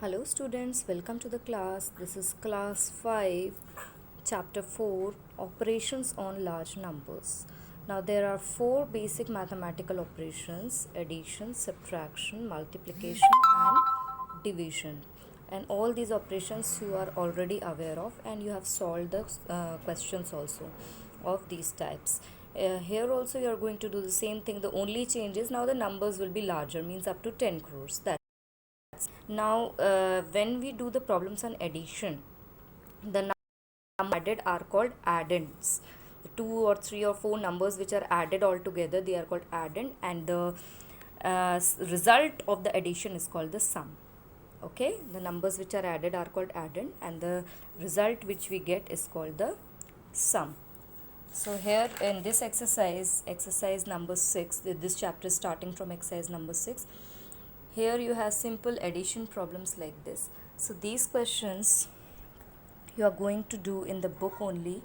Hello students, welcome to the class. This is class 5, chapter 4, operations on large numbers. Now there are 4 basic mathematical operations: addition, subtraction, multiplication and division. And all these operations you are already aware of, and you have solved the questions also of these types. Here also you are going to do the same thing. The only change is now the numbers will be larger, means up to 10 crores. Now, when we do the problems on addition, the numbers added are called addends. The 2 or 3 or 4 numbers which are added all together, they are called addend, and the result of the addition is called the sum. Okay, the numbers which are added are called addend, and the result which we get is called the sum. So here in this exercise number 6, this chapter is starting from exercise number 6. Here you have simple addition problems like this. So these questions you are going to do in the book only,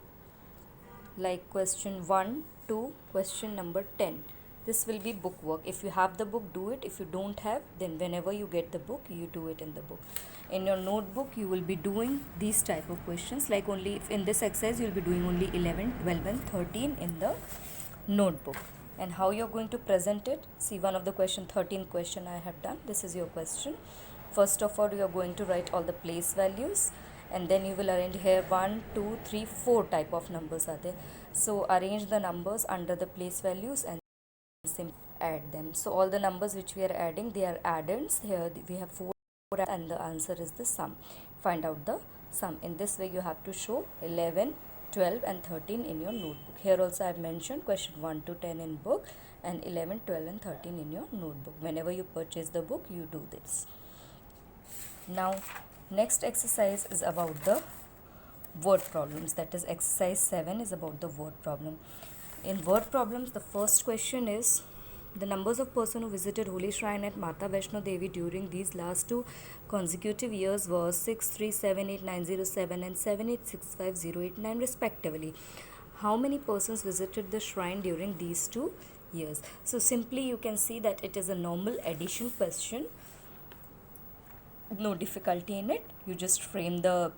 like question 1 to question number 10. This will be book work. If you have the book, do it. If you don't have, then whenever you get the book, you do it in the book. In your notebook, you will be doing these type of questions, like only if in this exercise you will be doing only 11, 12 and 13 in the notebook. And how you're going to present it, see, one of the question, 13th question I have done. This is your question. First of all, you're going to write all the place values, and then you will arrange here 1, 2, 3, 4 type of numbers are there. So arrange the numbers under the place values and simply add them. So all the numbers which we are adding, they are addends. Here we have 4 and the answer is the sum. Find out the sum. In this way you have to show 11, 12 and 13 in your notebook. Here also I have mentioned question 1 to 10 in book and 11, 12 and 13 in your notebook. Whenever you purchase the book, you do this. Now next exercise is about the word problems. That is exercise 7 is about the word problem. In word problems, the first question is the numbers of persons who visited Holy Shrine at Mata Vaishno Devi during these last 2 consecutive years was 6378907 and 7865089 respectively. How many persons visited the shrine during these 2 years? So simply you can see that it is a normal addition question. No difficulty in it. You just frame the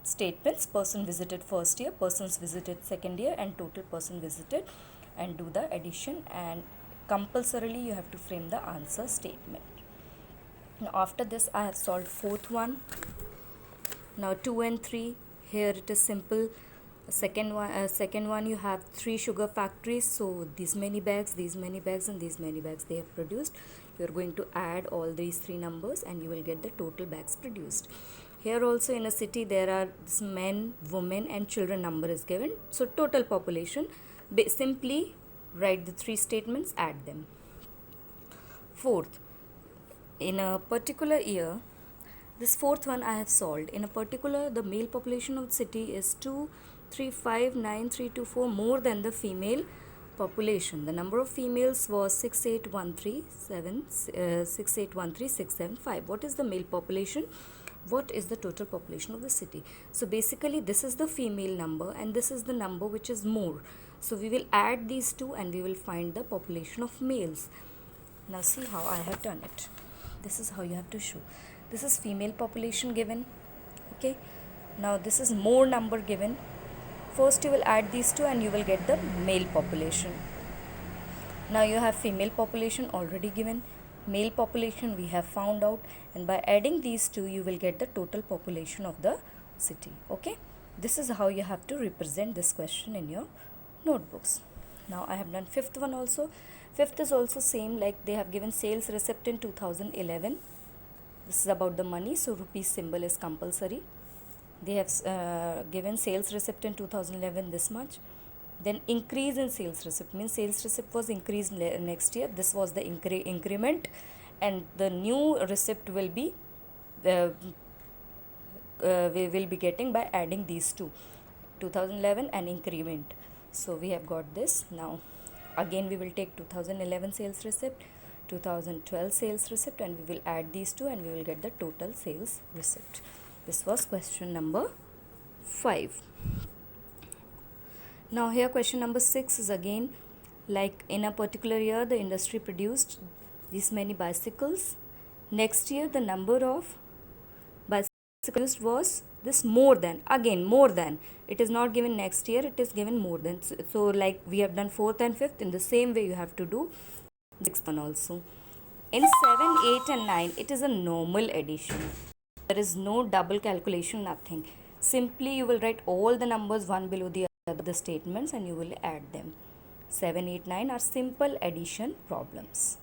statements: person visited first year, persons visited second year, and total person visited, and do the addition, and compulsorily you have to frame the answer statement. Now after this I have solved fourth one. Now 2 and 3, here it is simple. Second one you have 3 sugar factories, so these many bags, these many bags and these many bags they have produced. You are going to add all these 3 numbers and you will get the total bags produced. Here also in a city there are men, women and children number is given. So total population, simply write the 3 statements, add them. Fourth, in a particular year, this fourth one I have solved. In a particular, the male population of the city is 2359324 more than the female population. The number of females was 6813675. What is the male population? What is the total population of the city? So basically this is the female number and this is the number which is more. So we will add these two and we will find the population of males. Now see how I have done it. This is how you have to show. This is female population given. Okay. Now this is more number given. First you will add these two and you will get the male population. Now you have female population already given. Male population we have found out, and by adding these two you will get the total population of the city. Okay. This is how you have to represent this question in your notebooks. Now I have done fifth one also. Fifth is also same, like they have given sales receipt in 2011. This is about the money, so rupees symbol is compulsory. They have given sales receipt in 2011 this much. Then increase in sales receipt means sales receipt was increased next year. This was the increment, and the new receipt will be we will be getting by adding these two, 2011 and increment. So we have got this. Now again we will take 2011 sales receipt, 2012 sales receipt, and we will add these two and we will get the total sales receipt. This was question number 5. Now here question number 6 is again like in a particular year the industry produced this many bicycles. Next year the number of used was this more than. Again, more than. It is not given next year, it is given more than. So like we have done 4th and 5th, in the same way you have to do 6th one also. In 7, 8 and 9, it is a normal addition. There is no double calculation, nothing. Simply you will write all the numbers one below the other statements and you will add them. 7, 8, 9 are simple addition problems.